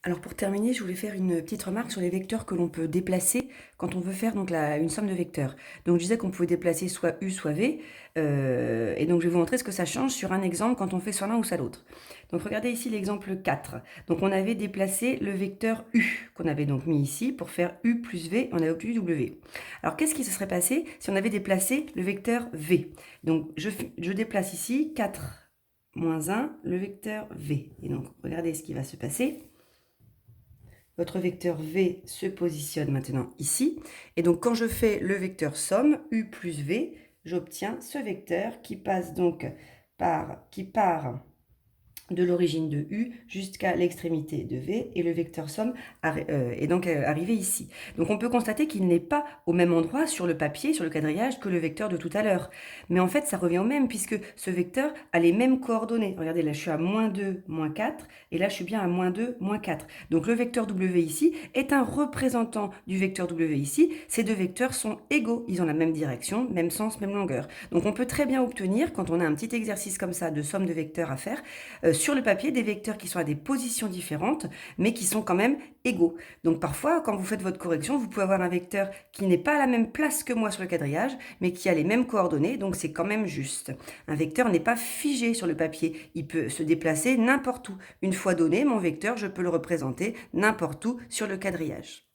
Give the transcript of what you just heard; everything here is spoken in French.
Alors pour terminer, je voulais faire une petite remarque sur les vecteurs que l'on peut déplacer quand on veut faire donc une somme de vecteurs. Donc je disais qu'on pouvait déplacer soit U soit V, et donc je vais vous montrer ce que ça change sur un exemple quand on fait soit l'un ou soit l'autre. Donc regardez ici l'exemple 4. Donc on avait déplacé le vecteur U qu'on avait donc mis ici pour faire U plus V, on avait obtenu W. Alors qu'est-ce qui se serait passé si on avait déplacé le vecteur V? Donc je déplace ici 4 moins 1, le vecteur V. Et donc regardez ce qui va se passer. Votre vecteur V se positionne maintenant ici. Et donc, quand je fais le vecteur somme, U plus V, j'obtiens ce vecteur qui passe donc qui part de l'origine de U jusqu'à l'extrémité de V, et le vecteur somme est donc arrivé ici. Donc on peut constater qu'il n'est pas au même endroit sur le papier, sur le quadrillage, que le vecteur de tout à l'heure. Mais en fait, ça revient au même, puisque ce vecteur a les mêmes coordonnées. Regardez, là je suis à -2, -4, et là je suis bien à -2, -4. Donc le vecteur W ici est un représentant du vecteur W ici. Ces deux vecteurs sont égaux, ils ont la même direction, même sens, même longueur. Donc on peut très bien obtenir, quand on a un petit exercice comme ça de somme de vecteurs à faire, sur le papier des vecteurs qui sont à des positions différentes, mais qui sont quand même égaux. Donc parfois, quand vous faites votre correction, vous pouvez avoir un vecteur qui n'est pas à la même place que moi sur le quadrillage, mais qui a les mêmes coordonnées, donc c'est quand même juste. Un vecteur n'est pas figé sur le papier, il peut se déplacer n'importe où. Une fois donné, mon vecteur, je peux le représenter n'importe où sur le quadrillage.